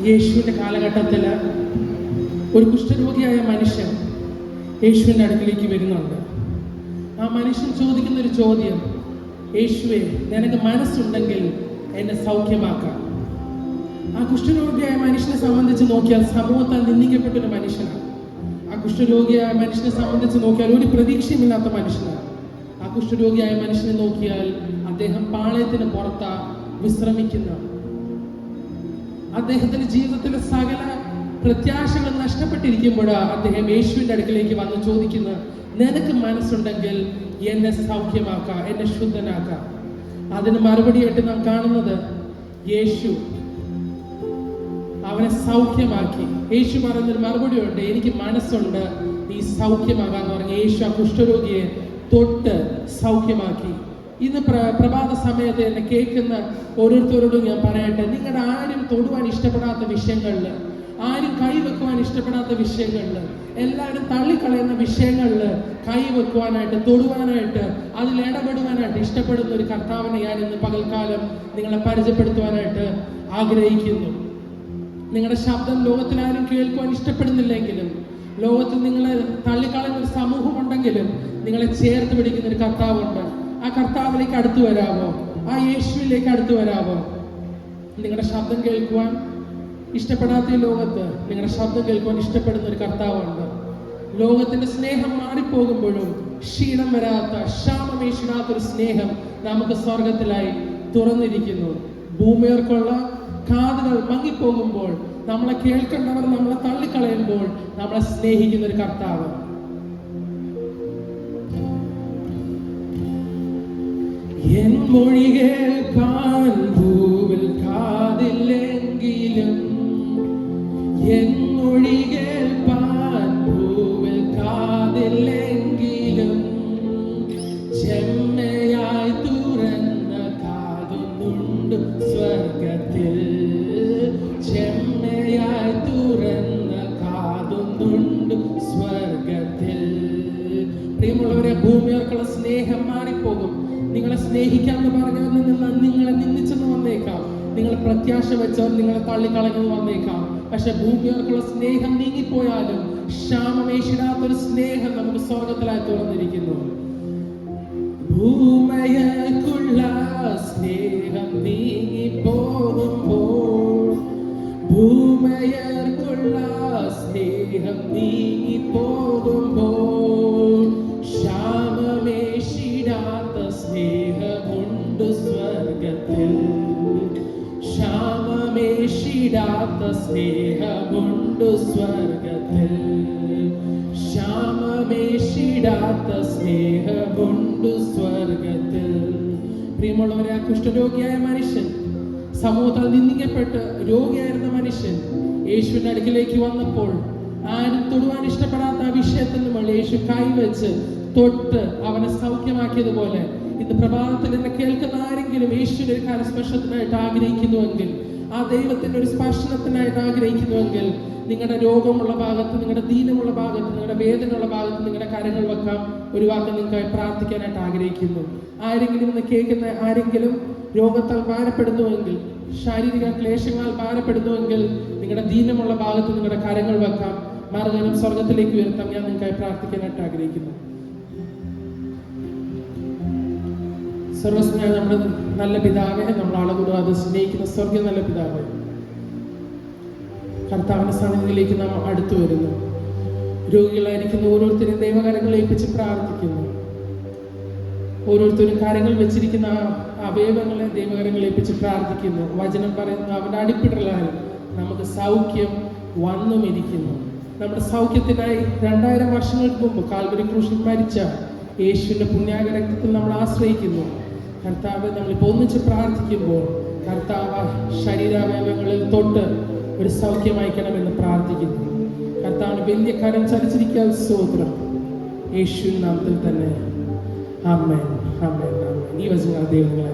യേശുവിൻ്റെ കാലഘട്ടത്തിൽ ഒരു കുഷ്ഠരോഗിയായ മനുഷ്യൻ യേശുവിൻ്റെ അടുക്കിലേക്ക് വരുന്നുണ്ട്. ആ മനുഷ്യൻ ചോദിക്കുന്നൊരു ചോദ്യം, യേശുവേ, നിനക്ക് മനസ്സുണ്ടെങ്കിൽ എന്നെ സൗഖ്യമാക്കാം. ആ കുഷ്ഠരോഗിയായ മനുഷ്യനെ സംബന്ധിച്ച് നോക്കിയാൽ സമൂഹത്താൽ നിന്ദിക്കപ്പെട്ടൊരു മനുഷ്യനാണ്. ആ കുഷ്ഠരോഗിയായ മനുഷ്യനെ സംബന്ധിച്ച് നോക്കിയാൽ ഒരു പ്രതീക്ഷയുമില്ലാത്ത മനുഷ്യനാണ്. ആ കുഷ്ഠരോഗിയായ മനുഷ്യനെ നോക്കിയാൽ അദ്ദേഹം പാളയത്തിന് പുറത്താ വിശ്രമിക്കുന്ന, അദ്ദേഹത്തിന്റെ ജീവിതത്തിലെ സകല പ്രത്യാശകൾ നഷ്ടപ്പെട്ടിരിക്കുമ്പോൾ അദ്ദേഹം യേശുവിൻ്റെ അടുക്കിലേക്ക് വന്ന് ചോദിക്കുന്ന, നിനക്ക് മനസ്സുണ്ടെങ്കിൽ എന്നെ സൗഖ്യമാക്കാം, എന്നെ ശുദ്ധനാക്കാം. അതിന് മറുപടിയായിട്ട് നാം കാണുന്നത് യേശു അവനെ സൗഖ്യമാക്കി. യേശു പറയുന്നൊരു മറുപടി ഉണ്ട്, എനിക്ക് മനസ്സുണ്ട്, നീ സൗഖ്യമാകാന്ന് പറഞ്ഞ് യേശു ആ കുഷ്ഠരോഗിയെ തൊട്ട് സൗഖ്യമാക്കി. ഇന്ന് പ്രഭാത സമയത്ത് എന്നെ കേൾക്കുന്ന ഓരോരുത്തരോടും ഞാൻ പറയട്ടെ, നിങ്ങളുടെ ആരും തൊടുവാൻ ഇഷ്ടപ്പെടാത്ത വിഷയങ്ങളിൽ, ആരും കൈവെക്കുവാൻ ഇഷ്ടപ്പെടാത്ത വിഷയങ്ങളിൽ, എല്ലാവരും തള്ളിക്കളയുന്ന വിഷയങ്ങളിൽ കൈവെക്കുവാനായിട്ട്, തൊടുവാനായിട്ട്, അതിൽ ഇടപെടുവാനായിട്ട് ഇഷ്ടപ്പെടുന്ന ഒരു കർത്താവിനെ ഞാൻ ഇന്ന് പകൽക്കാലം നിങ്ങളെ പരിചയപ്പെടുത്തുവാനായിട്ട് ആഗ്രഹിക്കുന്നു. നിങ്ങളുടെ ശബ്ദം ലോകത്തിലാരും കേൾക്കുവാൻ ഇഷ്ടപ്പെടുന്നില്ലെങ്കിലും, ലോകത്തിൽ നിങ്ങളെ തള്ളിക്കളയുന്ന ഒരു സമൂഹമുണ്ടെങ്കിലും നിങ്ങളെ ചേർത്ത് പിടിക്കുന്ന ഒരു കർത്താവുണ്ട്. ആ കർത്താവിലേക്ക് അടുത്തു വരാമോ? ആ യേശുവിലേക്ക് അടുത്തു വരാമോ? നിങ്ങളുടെ ശബ്ദം കേൾക്കുവാൻ ഇഷ്ടപ്പെടാത്ത ഈ ലോകത്ത് നിങ്ങളുടെ ശബ്ദം കേൾക്കുവാൻ ഇഷ്ടപ്പെടുന്ന ഒരു കർത്താവുണ്ട്. ലോകത്തിന്റെ സ്നേഹം മാറിപ്പോകുമ്പോഴും ക്ഷീണം വരാത്ത, ക്ഷാമമേശിടാത്തൊരു സ്നേഹം നമുക്ക് സ്വർഗത്തിലായി തുറന്നിരിക്കുന്നു. ഭൂമിയർക്കുള്ള കാതുകൾ മങ്ങിപ്പോകുമ്പോൾ, നമ്മളെ കേൾക്കേണ്ടവർ നമ്മളെ തള്ളിക്കളയുമ്പോൾ നമ്മളെ സ്നേഹിക്കുന്ന ഒരു കർത്താവ്. എൻ മൊഴി കേൾക്കാൻ ഭൂവിൽ കാതില്ലെങ്കിലും, എൻ മൊഴി കേൾക്കാൻ ഭൂവിൽ കാതില്ലെങ്കിലും, ചെമ്മയായി തുറന്ന കാതുന്നുണ്ട് സ്വർഗത്തിൽ, ചെമ്മയായി തുറന്ന കാതുന്നുണ്ട് സ്വർഗത്തിൽ. പ്രിയമുള്ളവരെ, ഭൂമിയോർക്കുള്ള സ്നേഹം മാറിപ്പോകും. നിങ്ങളെ സ്നേഹിക്കാമെന്ന് പറഞ്ഞവർ നിങ്ങളെ നിന്ദിച്ചെന്ന് വന്നേക്കാം, നിങ്ങളെ പ്രത്യാശ വെച്ചവർ നിങ്ങളെ തള്ളിക്കളഞ്ഞെന്ന് വന്നേക്കാം. പക്ഷെ ഭൂമിയോർക്കുള്ള സ്നേഹം നീങ്ങിപ്പോയാലും ക്ഷാമമേശിടാത്തൊരു സ്നേഹം നമുക്ക് സ്വർഗത്തിലായി തുറന്നിരിക്കുന്നു. ഭൂമയർക്കുള്ള സ്നേഹം നീങ്ങിപ്പോകുമ്പോൾ, ഭൂമയർക്കുള്ള സ്നേഹം നീങ്ങിപ്പോകുമ്പോൾ, ക്ഷാമമേശിടാത്ത സ്നേഹമുണ്ട് സ്വർഗത്തിൽ, ക്ഷാമമേശിടാത്ത സ്നേഹമുണ്ട് സ്വർഗത്തിൽ, ക്ഷാമമേശിടാത്ത സ്നേഹമുണ്ട് സ്വർഗത്തിൽ. പ്രിയമുള്ളവരെ, ആ കുഷ്ഠരോഗിയായ മനുഷ്യൻ, സമൂഹത്താൽ നിന്ദിക്കപ്പെട്ട് രോഗിയായിരുന്ന മനുഷ്യൻ യേശുവിന്റെ അടുക്കിലേക്ക് വന്നപ്പോൾ ആരും തൊടുവാൻ ഇഷ്ടപ്പെടാത്ത ആ വിഷയത്തിൽ നമ്മൾ യേശു കൈവച്ച് തൊട്ട് അവനെ സൗഖ്യമാക്കിയതുപോലെ ഇന്ന് പ്രഭാതത്തിൽ എന്നെ കേൾക്കുന്ന ആരെങ്കിലും യേശുവിന്റെ ഒരു കരസ്പർശത്തിനായിട്ട് ആഗ്രഹിക്കുന്നുവെങ്കിൽ, ആ ദൈവത്തിന്റെ ഒരു സ്പർശനത്തിനായിട്ട് ആഗ്രഹിക്കുന്നുവെങ്കിൽ, നിങ്ങളുടെ രോഗമുള്ള ഭാഗത്ത്, നിങ്ങളുടെ ദീനമുള്ള ഭാഗത്ത്, നിങ്ങളുടെ വേദനയുള്ള ഭാഗത്ത് നിങ്ങളുടെ കരങ്ങൾ വെക്കാം. ഒരു വാക്ക് നിങ്ങൾക്കായി പ്രാർത്ഥിക്കാനായിട്ട് ആഗ്രഹിക്കുന്നു. ആരെങ്കിലും ഇന്ന് കേൾക്കുന്ന ആരെങ്കിലും രോഗത്താൽ ഭാരപ്പെടുന്നുവെങ്കിൽ, ശാരീരിക ക്ലേശങ്ങളാൽ ഭാരപ്പെടുന്നുവെങ്കിൽ, നിങ്ങളുടെ ദീനമുള്ള ഭാഗത്ത് നിങ്ങളുടെ കരങ്ങൾ വെക്കാം. മറുകരം സ്വർഗത്തിലേക്ക് ഉയർത്താം. ഞാൻ നിങ്ങൾക്കായി പ്രാർത്ഥിക്കാനായിട്ട് ആഗ്രഹിക്കുന്നു. സർവസ്നായ നമ്മുടെ നല്ല പിതാവേ, നമ്മൾ ആളുകൂടാതെ സ്നേഹിക്കുന്ന സ്വർഗീയ നല്ല പിതാവേ, കർത്താവിന്റെ സന്നിധിയിലേക്ക് നാം അടുത്തു വരുന്നു. രോഗികളായിരിക്കുന്ന ഓരോരുത്തരും ദൈവകരങ്ങൾ ഏൽപ്പിച്ച് പ്രാർത്ഥിക്കുന്നു. ഓരോരുത്തരും കാര്യങ്ങൾ വെച്ചിരിക്കുന്ന അവയവങ്ങളെ ദൈവകരങ്ങൾ ഏൽപ്പിച്ച് പ്രാർത്ഥിക്കുന്നു. വചനം പറയുന്നു, അവന്റെ അടിപ്പിടലാൽ നമുക്ക് സൗഖ്യം വന്നുമിരിക്കുന്നു. നമ്മുടെ സൗഖ്യത്തിനായി 2000 വർഷങ്ങൾക്ക് മുമ്പ് കാൽവരി ക്രൂശിൽ മരിച്ച യേശുവിന്റെ പുണ്യാക രക്തത്തിൽ നമ്മൾ ആശ്രയിക്കുന്നു. കർത്താവ്, നമ്മളിപ്പോൾ ഒന്നിച്ച് പ്രാർത്ഥിക്കുമ്പോൾ കർത്താവ് ശരീരാവയവങ്ങളിൽ തൊട്ട് ഒരു സൗഖ്യമയക്കണമെന്ന് പ്രാർത്ഥിക്കുന്നു. കർത്താവിന് വലിയ കരം ചലിച്ചിരിക്കാൻ സ്തോത്രം. യേശുവിൻ നാമത്തിൽ തന്നെ ആമേൻ, ആമേൻ, ആമേൻ. ഈ വചനം ദൈവങ്ങളെ